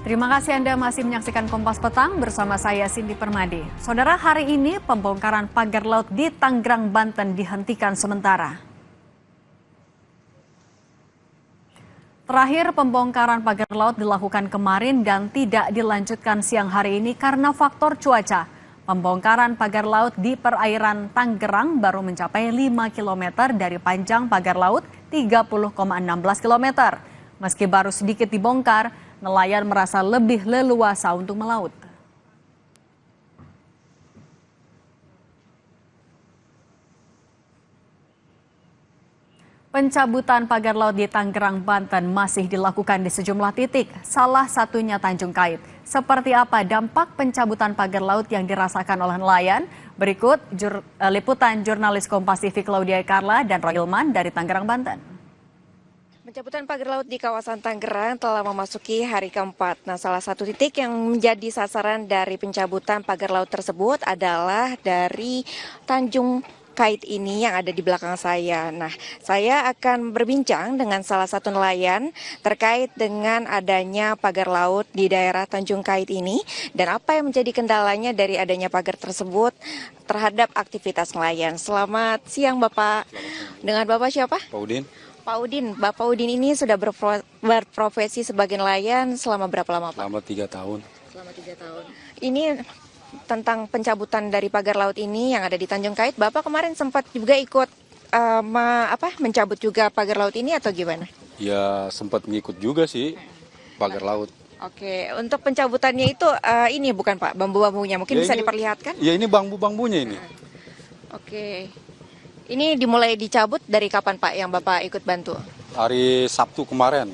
Terima kasih Anda masih menyaksikan Kompas Petang bersama saya Cindy Permadi. Saudara, hari ini pembongkaran pagar laut di Tangerang, Banten dihentikan sementara. Terakhir pembongkaran pagar laut dilakukan kemarin dan tidak dilanjutkan siang hari ini karena faktor cuaca. Pembongkaran pagar laut di perairan Tangerang baru mencapai 5 km dari panjang pagar laut 30,16 km. Meski baru sedikit dibongkar, nelayan merasa lebih leluasa untuk melaut. Pencabutan pagar laut di Tangerang, Banten masih dilakukan di sejumlah titik, salah satunya Tanjung Kait. Seperti apa dampak pencabutan pagar laut yang dirasakan oleh nelayan? Berikut liputan jurnalis Kompas TV Claudia Carla dan Roy Ilman dari Tangerang, Banten. Pencabutan pagar laut di kawasan Tangerang telah memasuki hari keempat. Nah, salah satu titik yang menjadi sasaran dari pencabutan pagar laut tersebut adalah dari Tanjung Kait ini yang ada di belakang saya. Nah, saya akan berbincang dengan salah satu nelayan terkait dengan adanya pagar laut di daerah Tanjung Kait ini dan apa yang menjadi kendalanya dari adanya pagar tersebut terhadap aktivitas nelayan. Selamat siang, Bapak. Dengan Bapak siapa? Pak Udin. Pak Udin, Bapak Udin ini sudah berprofesi sebagai nelayan selama berapa lama, Pak? Selama 3 tahun. Selama 3 tahun. Ini tentang pencabutan dari pagar laut ini yang ada di Tanjung Kait, Bapak kemarin sempat juga ikut mencabut juga pagar laut ini atau gimana? Ya sempat ngikut juga sih pagar laut. Oke, untuk pencabutannya itu ini bukan Pak, bambu-bambunya mungkin Ya, bisa ini, diperlihatkan? Ya ini bambu-bambunya ini. Oke, ini dimulai dicabut dari kapan Pak yang Bapak ikut bantu? Hari Sabtu kemarin.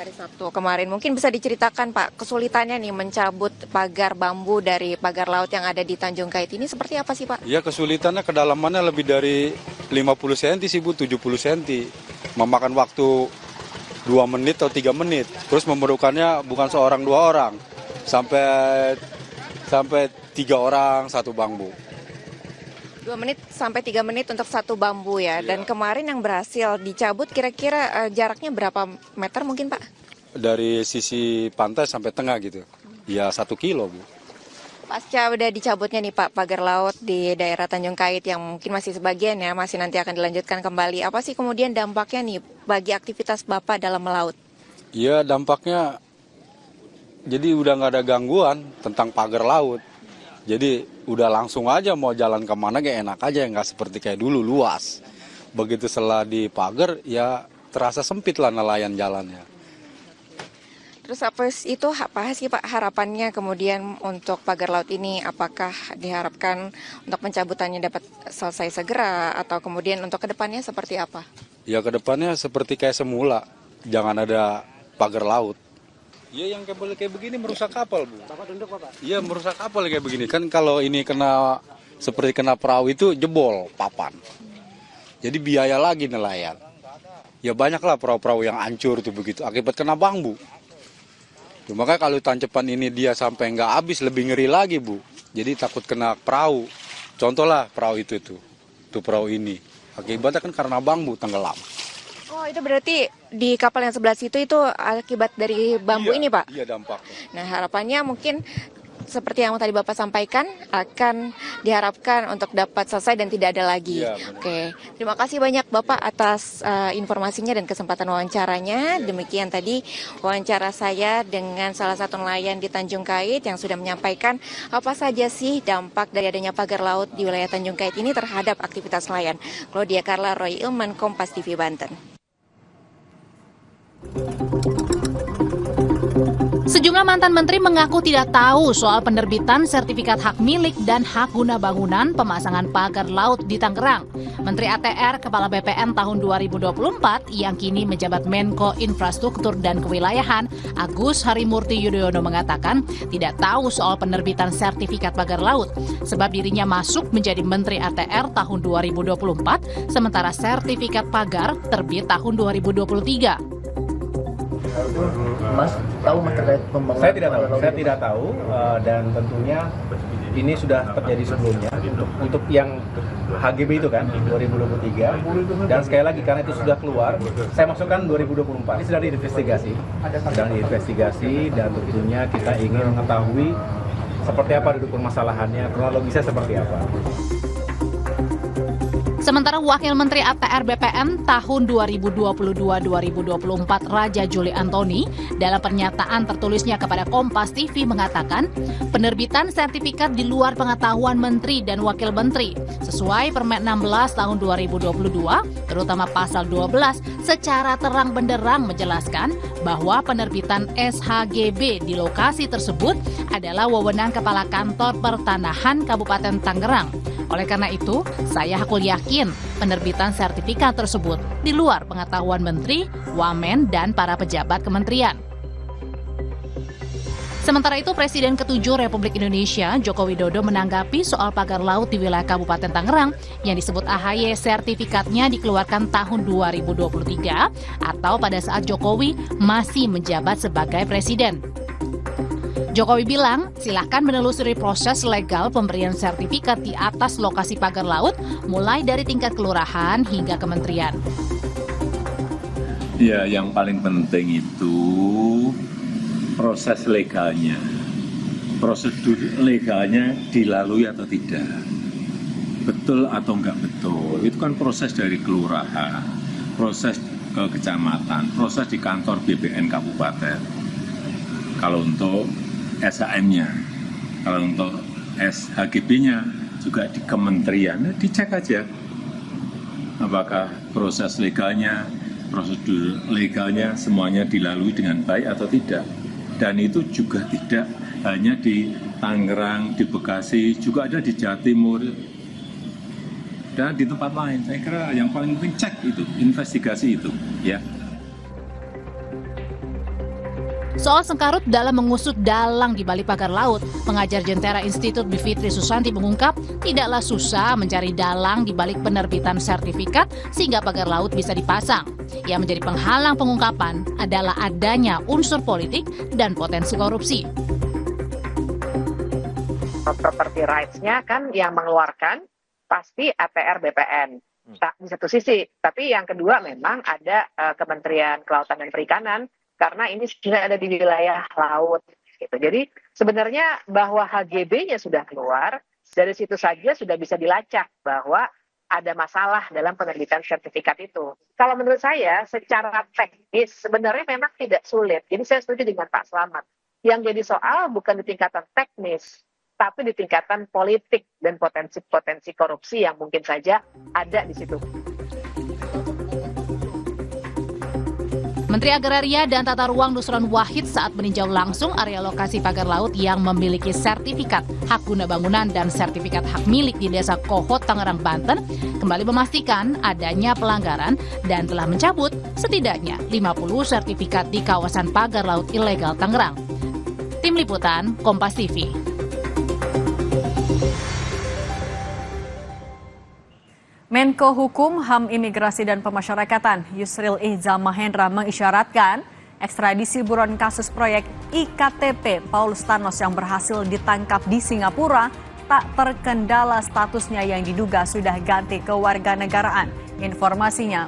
Hari Sabtu kemarin. Mungkin bisa diceritakan Pak, kesulitannya nih mencabut pagar bambu dari pagar laut yang ada di Tanjung Kait ini seperti apa sih Pak? Ya kesulitannya kedalamannya lebih dari 50 cm sih Bu, 70 cm. Memakan waktu 2 menit atau 3 menit. Terus memerlukannya bukan seorang 2 orang. Sampai 3 orang satu bambu. 2 menit sampai 3 menit untuk satu bambu ya. Dan kemarin yang berhasil dicabut kira-kira jaraknya berapa meter mungkin Pak? Dari sisi pantai sampai tengah gitu. Ya 1 kilo Bu. Pasca udah dicabutnya nih Pak pagar laut di daerah Tanjung Kait yang mungkin masih sebagian ya, masih nanti akan dilanjutkan kembali. Apa sih kemudian dampaknya nih bagi aktivitas Bapak dalam melaut? Ya dampaknya jadi udah nggak ada gangguan tentang pagar laut. Jadi udah langsung aja mau jalan kemana kayak enak aja, nggak seperti kayak dulu luas. Begitu setelah dipagar ya terasa sempit lah nelayan jalannya. Terus apa sih Pak harapannya kemudian untuk pagar laut ini? Apakah diharapkan untuk pencabutannya dapat selesai segera atau kemudian untuk kedepannya seperti apa? Ya kedepannya seperti kayak semula, jangan ada pagar laut. Iya yang kayak begini merusak kapal Bu. Bapak tunduk Bapak? Iya merusak kapal kayak begini. Kan kalau ini seperti kena perahu itu jebol papan. Jadi biaya lagi nelayan. Ya banyaklah perahu-perahu yang hancur tuh begitu akibat kena bambu. Makanya kalau tancepan ini dia sampai nggak habis lebih ngeri lagi Bu. Jadi takut kena perahu. Contoh lah perahu itu tuh perahu ini. Akibatnya kan karena bambu tenggelam. Oh itu berarti di kapal yang sebelah situ itu akibat dari bambu ini Pak? Iya dampaknya. Nah harapannya mungkin seperti yang tadi Bapak sampaikan akan diharapkan untuk dapat selesai dan tidak ada lagi. Iya, Oke, terima kasih banyak Bapak atas informasinya dan kesempatan wawancaranya. Demikian tadi wawancara saya dengan salah satu nelayan di Tanjung Kait yang sudah menyampaikan apa saja sih dampak dari adanya pagar laut di wilayah Tanjung Kait ini terhadap aktivitas nelayan. Claudia Carla, Roy Ilman, Kompas TV Banten. Sejumlah mantan menteri mengaku tidak tahu soal penerbitan sertifikat hak milik dan hak guna bangunan pemasangan pagar laut di Tangerang. Menteri ATR Kepala BPN tahun 2024 yang kini menjabat Menko Infrastruktur dan Kewilayahan Agus Harimurti Yudhoyono mengatakan tidak tahu soal penerbitan sertifikat pagar laut sebab dirinya masuk menjadi Menteri ATR tahun 2024 sementara sertifikat pagar terbit tahun 2023. Mas tahu terkait pembangunan? Saya tidak tahu dan tentunya ini sudah terjadi sebelumnya untuk yang HGB itu kan 2023, dan sekali lagi karena itu sudah keluar, saya masukkan 2024. Ini sedang diinvestigasi dan tentunya kita ingin mengetahui seperti apa duduk permasalahannya, kronologisnya seperti apa. Sementara Wakil Menteri ATR BPN tahun 2022-2024 Raja Juli Antoni dalam pernyataan tertulisnya kepada Kompas TV mengatakan penerbitan sertifikat di luar pengetahuan Menteri dan Wakil Menteri sesuai Permen 16 tahun 2022 terutama pasal 12 secara terang benderang menjelaskan bahwa penerbitan SHGB di lokasi tersebut adalah wewenang Kepala Kantor Pertanahan Kabupaten Tangerang. Oleh karena itu, saya hakul yakin penerbitan sertifikat tersebut di luar pengetahuan Menteri, Wamen, dan para pejabat kementerian. Sementara itu, Presiden ke-7 Republik Indonesia, Joko Widodo menanggapi soal pagar laut di wilayah Kabupaten Tangerang yang disebut AHY sertifikatnya dikeluarkan tahun 2023 atau pada saat Jokowi masih menjabat sebagai Presiden. Jokowi bilang, silakan menelusuri proses legal pemberian sertifikat di atas lokasi pagar laut, mulai dari tingkat kelurahan hingga kementerian. Ya, yang paling penting itu proses legalnya. Prosedur legalnya dilalui atau tidak. Betul atau enggak betul. Itu kan proses dari kelurahan, proses ke kecamatan, proses di kantor BPN kabupaten. Kalau untuk SHM-nya, kalau untuk SHGB-nya juga di kementerian, dicek aja apakah proses legalnya, prosedur legalnya semuanya dilalui dengan baik atau tidak. Dan itu juga tidak hanya di Tangerang, di Bekasi, juga ada di Jawa Timur dan di tempat lain. Saya kira yang paling penting cek itu, investigasi itu, ya. Soal sengkarut dalam mengusut dalang di balik pagar laut, pengajar Jentera Institut Bivitri Susanti mengungkap tidaklah susah mencari dalang di balik penerbitan sertifikat sehingga pagar laut bisa dipasang. Yang menjadi penghalang pengungkapan adalah adanya unsur politik dan potensi korupsi. Property rights-nya kan yang mengeluarkan pasti ATR BPN. Di satu sisi, tapi yang kedua memang ada Kementerian Kelautan dan Perikanan, karena ini sudah ada di wilayah laut. Gitu. Jadi sebenarnya bahwa HGB-nya sudah keluar, dari situ saja sudah bisa dilacak bahwa ada masalah dalam penerbitan sertifikat itu. Kalau menurut saya, secara teknis sebenarnya memang tidak sulit. Jadi saya setuju dengan Pak Slamet. Yang jadi soal bukan di tingkatan teknis, tapi di tingkatan politik dan potensi-potensi korupsi yang mungkin saja ada di situ. Menteri Agraria dan Tata Ruang Nusron Wahid saat meninjau langsung area lokasi pagar laut yang memiliki sertifikat hak guna bangunan dan sertifikat hak milik di Desa Kohot, Tangerang, Banten, kembali memastikan adanya pelanggaran dan telah mencabut setidaknya 50 sertifikat di kawasan pagar laut ilegal Tangerang. Tim Liputan, Kompas TV. Menko Hukum, HAM, Imigrasi dan Pemasyarakatan Yusril Iza Mahendra mengisyaratkan ekstradisi buron kasus proyek IKTP Paulus Thanos yang berhasil ditangkap di Singapura tak terkendala statusnya yang diduga sudah ganti kewarganegaraan. Informasinya